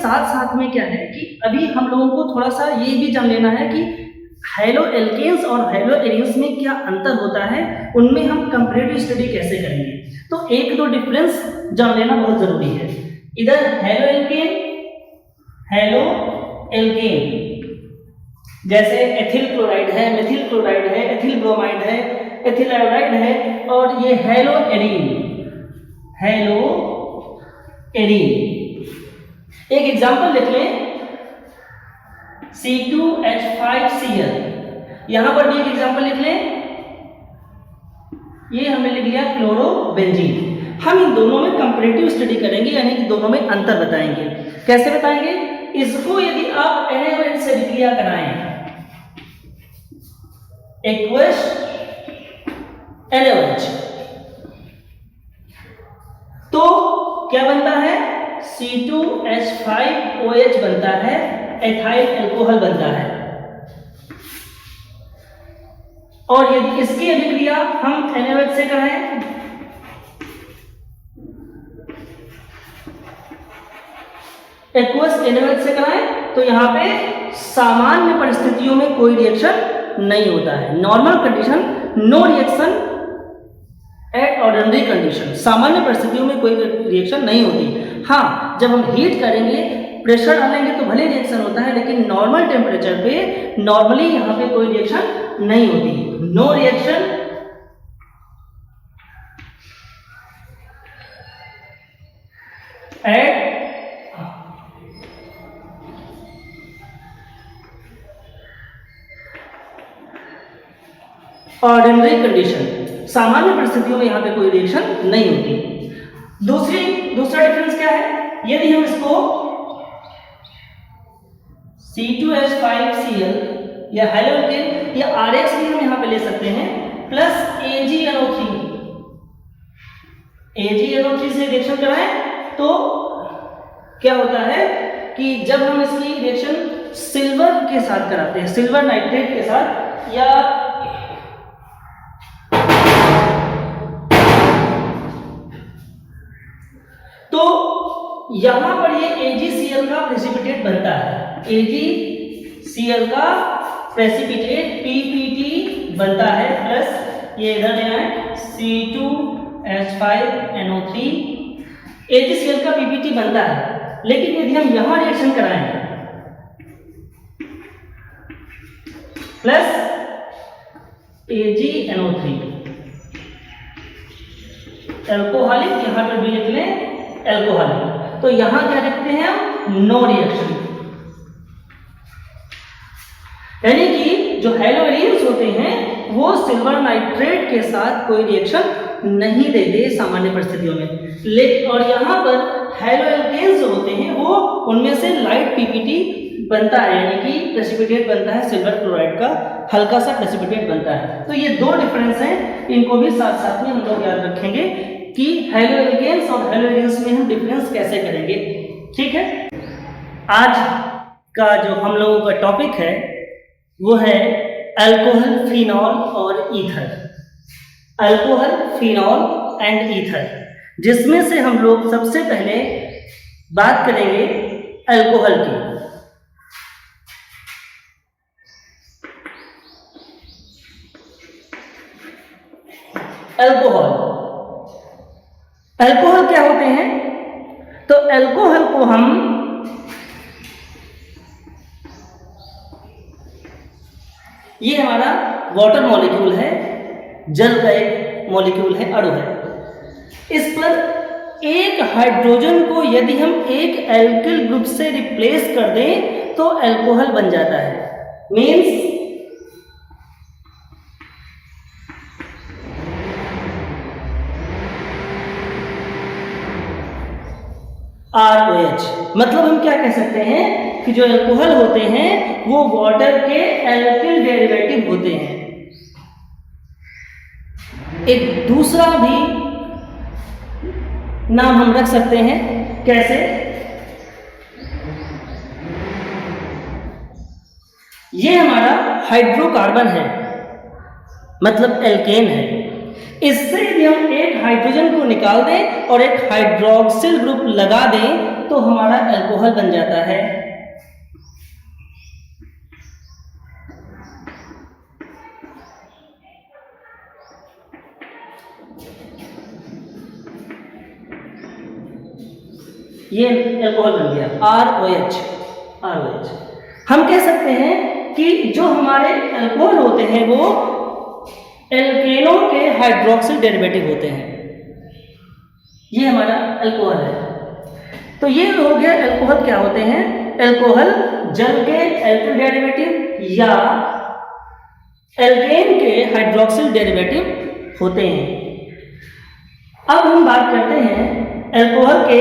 साथ साथ में क्या है कि अभी हम लोगों को थोड़ा सा ये भी जान लेना है कि हैलो एल्केन्स और हैलो एरिन्स में क्या अंतर होता है, उनमें हम कंपैरेटिव स्टडी कैसे करेंगे। तो एक दो डिफरेंस जान लेना बहुत जरूरी है। इधर हैलो एल्केन जैसे एथिल क्लोराइड है, मेथिल क्लोराइड है, एथिल ब्रोमाइड है, एथिल आयोडाइड है, और ये हैलो एरीन। एक एग्जांपल लिख लें, C2H5Cl, यहां पर भी एक एग्जांपल लिख लें, ये हमने लिख लिया क्लोरोबेंजीन। हम इन दोनों में कंपैरेटिव स्टडी करेंगे, यानी कि दोनों में अंतर बताएंगे। कैसे बताएंगे? इसको यदि आप NaOH से विक्रिया कराएं, एक्वस NaOH, तो क्या बनता है? C2H5OH बनता है, एथाइल अल्कोहल बनता है। और यदि इसकी अभिक्रिया हम NaOH से कराएं, एक्वस NaOH से कराएं, तो यहां पे सामान्य परिस्थितियों में कोई रिएक्शन नहीं होता है। Normal condition, no reaction at ordinary condition, सामान्य परिस्थितियों में कोई रिएक्शन नहीं होती। हाँ, जब हम हीट करेंगे, प्रेशर डालेंगे तो भले रिएक्शन होता है, लेकिन नॉर्मल टेम्परेचर पे नॉर्मली यहां पे कोई रिएक्शन नहीं होती। No reaction at ordinary condition, सामान्य परिस्थितियों में यहां पे कोई रिएक्शन नहीं होती। दूसरा डिफरेंस क्या है? यदि हम इसको C2H5Cl या हैलो एल्केन या RX भी हम यहां पे ले सकते हैं, प्लस AgNO3 से रिएक्शन कराएं, तो क्या होता है कि जब हम इसकी रिएक्शन सिल्वर के साथ कराते हैं, सिल्वर नाइट्रेट के साथ, या तो यहां पर ये AgCl का प्रेसिपिटेट बनता है, AgCl का प्रेसिपिटेट PPT बनता है, प्लस ये इधर लेना है C2H5NO3, AgCl का PPT बनता है। लेकिन यदि हम यहां रिएक्शन कराएं, प्लस AgNO3, एल्कोहलिक, यहां पर भी लिख लें एल्कोहलिक, तो यहां क्या लिखते हैं हम? No reaction. यानी कि जो हैलो एरिन्स होते हैं वो सिल्वर नाइट्रेट के साथ कोई रिएक्शन नहीं देते सामान्य परिस्थितियों में, लेकिन और यहां पर हैलो एल्केन्स जो होते हैं वो उनमें से लाइट PPT बनता है, यानी कि प्रेसिपिटेट बनता है, सिल्वर क्लोराइड का हल्का सा प्रेसिपिटेट बनता है। तो ये दो डिफरेंस हैं, इनको भी साथ साथ में हम लोग याद रखेंगे कि हैलो एल्केन्स और हैलो एरिन्स में हम डिफरेंस कैसे करेंगे। ठीक है, आज का जो हम लोगों का टॉपिक है वो है अल्कोहल, फिनॉल और ether. Alcohol, phenol and ether, जिसमें से हम लोग सबसे पहले बात करेंगे अल्कोहल की। अल्कोहल क्या होते हैं? तो अल्कोहल को हम ये हमारा वाटर मॉलिक्यूल है, जल का एक मॉलिक्यूल है, अणु है। इस पर एक हाइड्रोजन को यदि हम एक एल्किल ग्रुप से रिप्लेस कर दें तो अल्कोहल बन जाता है। मीन्स ROH, मतलब हम क्या कह सकते हैं कि जो अल्कोहल होते हैं वो वाटर के एल्किल डेरिवेटिव होते हैं। एक दूसरा भी नाम हम रख सकते हैं, कैसे? ये हमारा हाइड्रोकार्बन है, मतलब एल्केन है। इससे यदि हम एक हाइड्रोजन को निकाल दें और एक हाइड्रोक्सिल ग्रुप लगा दें तो हमारा अल्कोहल बन जाता है। ये अल्कोहल बन गया ROH। हम कह सकते हैं कि जो हमारे अल्कोहल होते हैं वो एल्केनों के हाइड्रोक्सिल डेरिवेटिव होते हैं। ये हमारा अल्कोहल है। तो ये हो गया अल्कोहल क्या होते हैं। अल्कोहल जल के एल्किल डेरिवेटिव या एल्केन के हाइड्रोक्सिल डेरिवेटिव होते हैं। अब हम बात करते हैं अल्कोहल के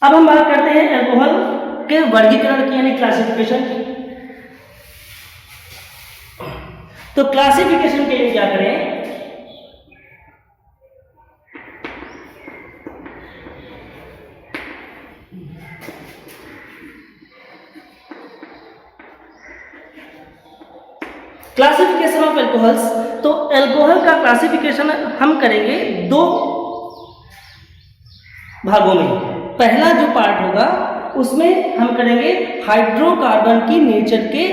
अब हम बात करते हैं अल्कोहल के वर्गीकरण की यानी क्लासिफिकेशन की। तो क्लासिफिकेशन के लिए क्या करें, क्लासिफिकेशन ऑफ अल्कोहल्स। तो अल्कोहल का क्लासिफिकेशन हम करेंगे दो भागों में। पहला जो पार्ट होगा उसमें हम करेंगे हाइड्रोकार्बन की नेचर के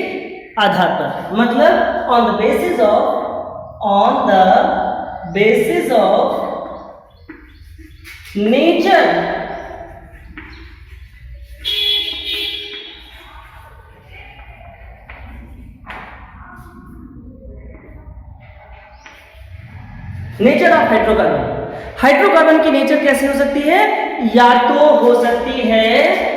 आधार पर, मतलब on the basis of nature of hydrocarbon. Hydrocarbon की नेचर कैसी हो सकती है, या तो हो सकती है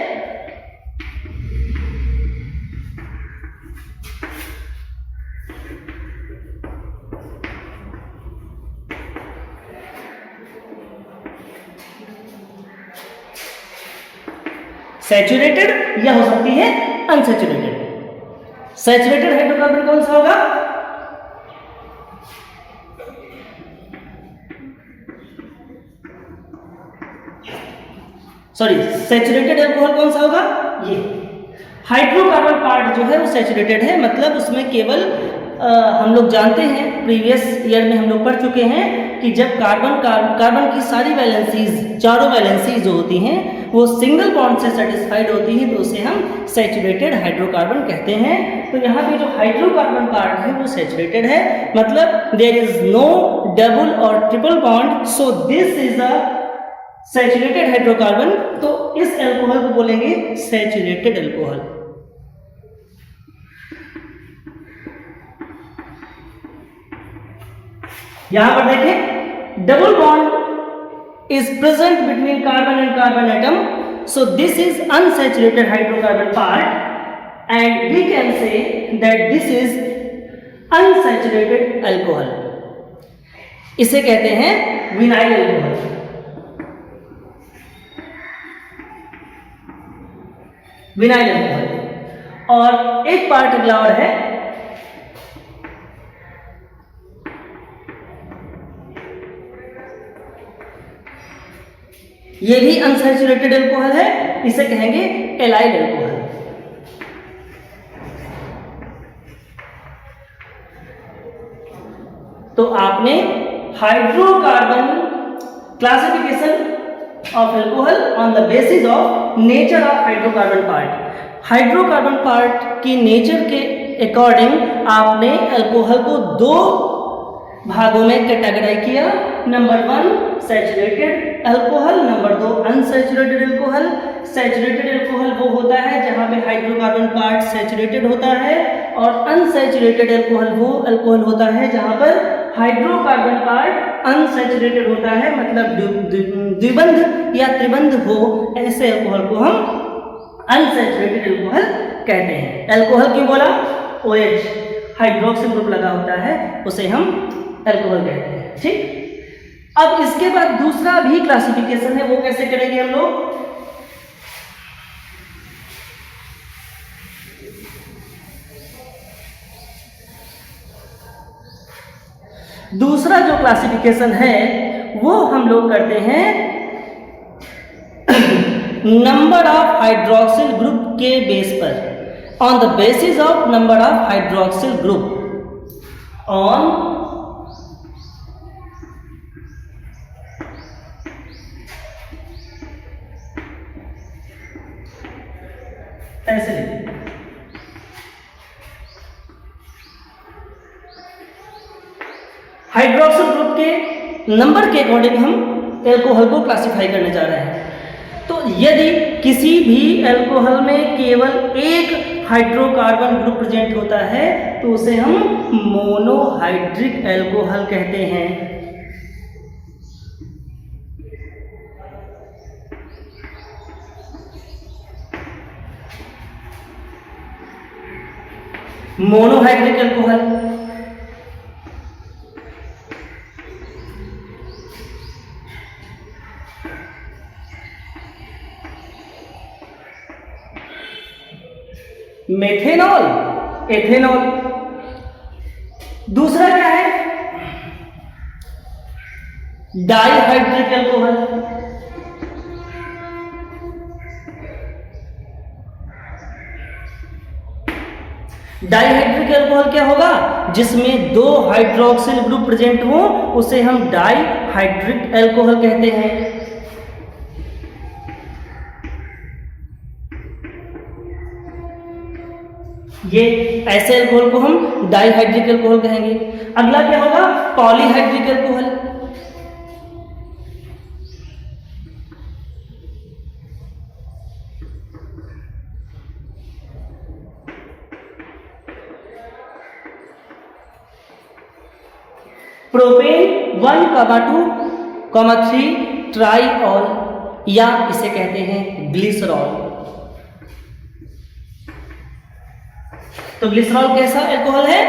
सैचुरेटेड या हो सकती है अनसैचुरेटेड। सैचुरेटेड हाइड्रोकार्बन कौन सा होगा, सैचुरेटेड अल्कोहल कौन सा होगा, ये हाइड्रोकार्बन पार्ट जो है वो सैचुरेटेड है। मतलब उसमें केवल हम लोग जानते हैं, प्रीवियस ईयर में हम लोग पढ़ चुके हैं कि जब कार्बन की सारी वैलेंसीज, चारों वैलेंसीज जो होती हैं वो सिंगल बॉन्ड से सेटिस्फाइड होती हैं तो उसे हम सैचुरेटेड हाइड्रोकार्बन कहते हैं। तो यहाँ पे जो हाइड्रोकार्बन पार्ट है वो सैचुरेटेड है, मतलब देयर इज नो डबल और triple bond, so this is a saturated hydrocarbon. तो इस अल्कोहल को बोलेंगे सैचुरेटेड अल्कोहल। यहां पर देखें double bond is present between carbon and carbon atom, so this is unsaturated hydrocarbon part and we can say that this is unsaturated alcohol. इसे कहते हैं विनाइल अल्कोहल। Vinyl alcohol. और एक पार्ट अगला और है ये भी अनसैचुरेटेड अल्कोहल है, इसे कहेंगे एलाइड अल्कोहल। तो आपने hydrocarbon classification of alcohol on the basis of nature of hydrocarbon part. Hydrocarbon part की नेचर के अकॉर्डिंग आपने अल्कोहल को दो भागों में कैटेगराइज किया। Number 1 saturated alcohol, number 2 unsaturated alcohol. Saturated alcohol वो होता है जहां पे हाइड्रोकार्बन पार्ट सैचुरेटेड होता है, और अनसैचुरेटेड अल्कोहल वो अल्कोहल होता है जहां पर हाइड्रोकार्बन पार्ट अनसैचुरेटेड होता है, मतलब द्विबंध या त्रिबंध हो, ऐसे अल्कोहल को हम अनसैचुरेटेड अल्कोहल कहते हैं। अल्कोहल क्यों बोला, OH हाइड्रोक्सिल ग्रुप लगा होता है उसे हम अल्कोहल कहते हैं। ठीक, अब इसके बाद दूसरा भी क्लासिफिकेशन है, वो कैसे करेंगे हम लोग। दूसरा जो क्लासिफिकेशन है वो हम लोग करते हैं नंबर ऑफ हाइड्रोक्सिल ग्रुप के बेस पर। On the basis of number of hydroxyl group, on ऐसे लिखिए, हाइड्रोक्सिल ग्रुप के नंबर के अकॉर्डिंग हम एल्कोहल को क्लासिफाई करने जा रहे हैं। तो यदि किसी भी एल्कोहल में केवल एक हाइड्रोकार्बन ग्रुप प्रेजेंट होता है तो उसे हम मोनोहाइड्रिक एल्कोहल कहते हैं। Monohydric alcohol. Methanol, ethanol. दूसरा क्या है? Dihydric alcohol. डाइहाइड्रिक एल्कोहल क्या होगा? जिसमें दो हाइड्रोक्सिल ग्रुप प्रेजेंट हो उसे हम डाइहाइड्रिक एल्कोहल कहते हैं। ये ऐसे एल्कोहल को हम डाइहाइड्रिक एल्कोहल कहेंगे। अगला क्या होगा? Polyhydric alcohol. प्रोपेन 1,2,3 ट्राइऑल या इसे कहते हैं ग्लिसरॉल। तो ग्लिसरॉल कैसा एल्कोहल है?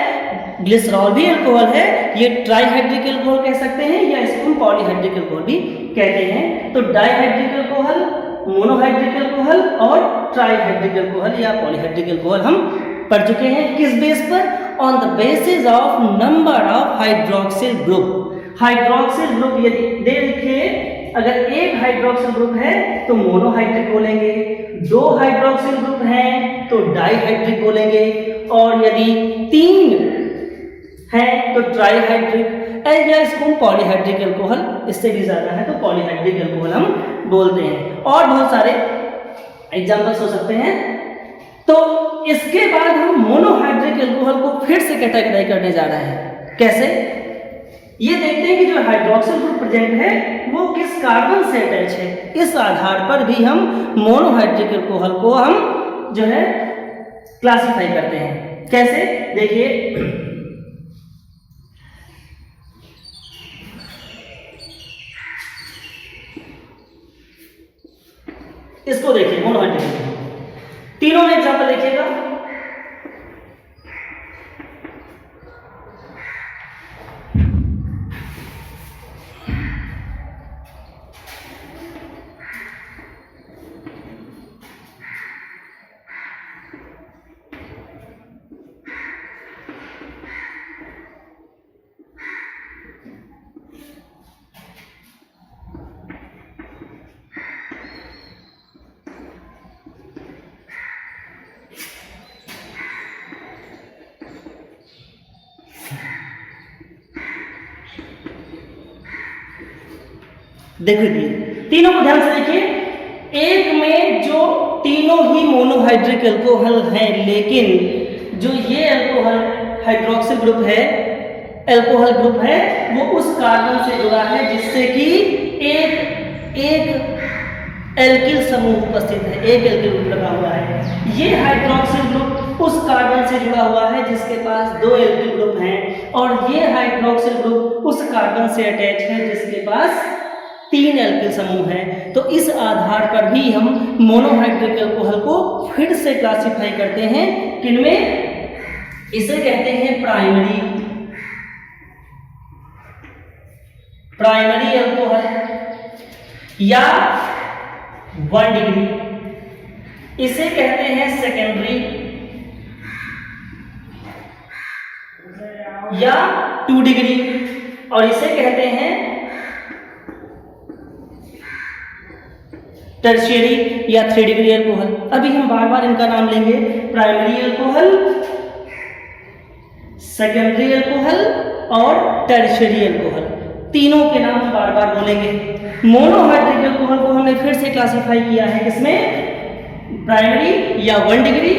ग्लिसरॉल भी एल्कोहल है। ये ट्राइहाइड्रिक एल्कोहल कह सकते हैं या इसको हम पॉलीहाइड्रिक एल्कोहल भी कहते हैं। तो डाइहाइड्रिक एल्कोहल, मोनोहाइड्रिक एल्कोहल और ट्राइहाइड्रिक एल्कोहल या पॉलीहाइड्रिक एल्कोहल हम पढ़ चुके हैं। किस बेस पर? On the basis of number of hydroxyl group. Hydroxyl group यदि दे लिखिए, अगर एक हाइड्रोक्सिल ग्रुप है तो मोनोहाइड्रिक बोलेंगे, दो हाइड्रोक्सिल ग्रुप हैं तो डाइहाइड्रिक बोलेंगे, और यदि तीन हैं तो ट्राइहाइड्रिक, या इसको हम पॉलीहाइड्रिक एल्कोहल, इससे भी ज्यादा है तो पॉलीहाइड्रिक एल्कोहल हम बोलते हैं। और बहुत सारे एग्जांपल्स हो सकते हैं। तो इसके बाद हम मोनोहाइड्रिक एल्कोहल को फिर से कैटेगराइज करने जा रहे हैं। कैसे? ये देखते हैं कि जो हाइड्रोक्सिल ग्रुप प्रेजेंट है वो किस कार्बन से अटैच है। इस आधार पर भी हम मोनोहाइड्रिक एल्कोहल को हम जो है क्लासिफाई करते हैं। कैसे? देखिए, इसको देखिए, मोनोहाइड्रिक, तीनों में एग्जांपल देखिएगा। देखिए, तीनों को ध्यान से देखिए। एक में जो तीनों ही मोनोहाइड्रिक एल्कोहल हैं, लेकिन जो ये एल्कोहल हाइड्रोक्सिल ग्रुप है, एल्कोहल ग्रुप है, वो उस कार्बन से जुड़ा है जिससे कि एक एल्किल समूह उपस्थित है, एक एल्किल ग्रुप लगा हुआ है। ये हाइड्रोक्सिल ग्रुप उस कार्बन से जुड़ा हुआ है जिसके पास दो एल्किल ग्रुप हैं, और ये हाइड्रोक्सिल ग्रुप उस कार्बन से अटैच है जिसके पास तीन एल्किल समूह हैं। तो इस आधार पर भी हम मोनोहाइड्रिक एल्कोहल को फिर से क्लासिफाई करते हैं। किनमें? इसे कहते हैं प्राइमरी एल्कोहल या 1 डिग्री, इसे कहते हैं सेकेंडरी या 2 डिग्री, और इसे कहते हैं टर्शियरी या 3 डिग्री अल्कोहल। अभी हम बार बार इनका नाम लेंगे, प्राइमरी अल्कोहल, सेकेंडरी अल्कोहल और टर्शियरी अल्कोहल, तीनों के नाम हम बार बार बोलेंगे। मोनोहाइड्रिक अल्कोहल को हमने फिर से क्लासिफाई किया है किसमें, प्राइमरी या 1 डिग्री,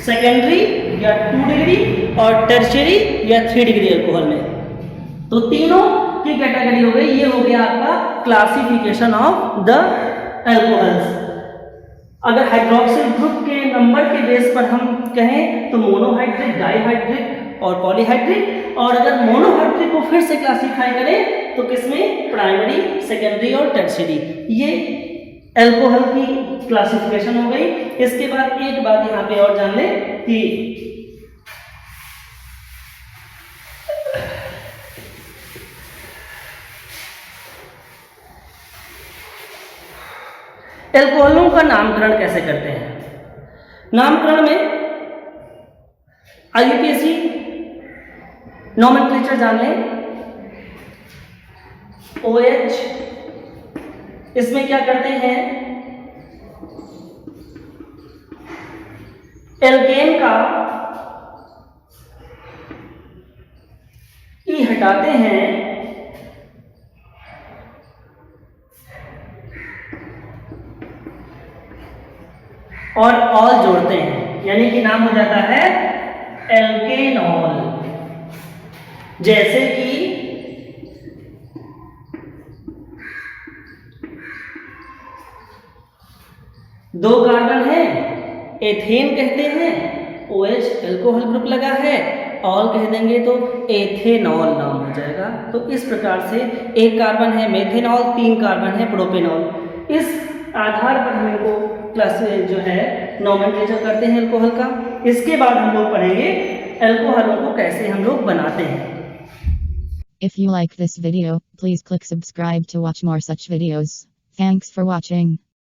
सेकेंडरी या 2 डिग्री और टर्शियरी या 3 डिग्री अल्कोहल में। तो तीनों की कैटेगरी हो गई, ये हो गया आपका क्लासिफिकेशन ऑफ द अल्कोहल्स। अगर हाइड्रोक्सिल ग्रुप के नंबर के बेस पर हम कहें तो मोनोहाइड्रिक, डाइहाइड्रिक और पॉलीहाइड्रिक, और अगर मोनोहाइड्रिक को फिर से क्लासिफाई करें तो किसमें, प्राइमरी, सेकेंडरी और टर्शियरी। ये अल्कोहल की क्लासिफिकेशन हो गई। इसके बाद एक बात यहाँ पे और जान लें कि अल्कोहलों का नामकरण कैसे करते हैं। नामकरण में IUPAC नोमेनक्लेचर जान लें। OH, इसमें क्या करते हैं, एल्केन का ई हटाते हैं और ऑल जोड़ते हैं, यानी कि नाम हो जाता है एल्केनॉल। जैसे कि दो कार्बन है, एथेन कहते हैं, OH अल्कोहल ग्रुप लगा है, ऑल कह देंगे तो एथेनॉल नाम हो जाएगा। तो इस प्रकार से एक कार्बन है मेथेनॉल, 3 कार्बन है प्रोपेनॉल। इस आधार पर हम इनको क्लास जो है नोमेनक्लेचर करते हैं अल्कोहल का। इसके बाद हम लोग पढ़ेंगे अल्कोहलों को कैसे हम लोग बनाते हैं। If you like this video, please click subscribe to watch more such videos. Thanks for watching.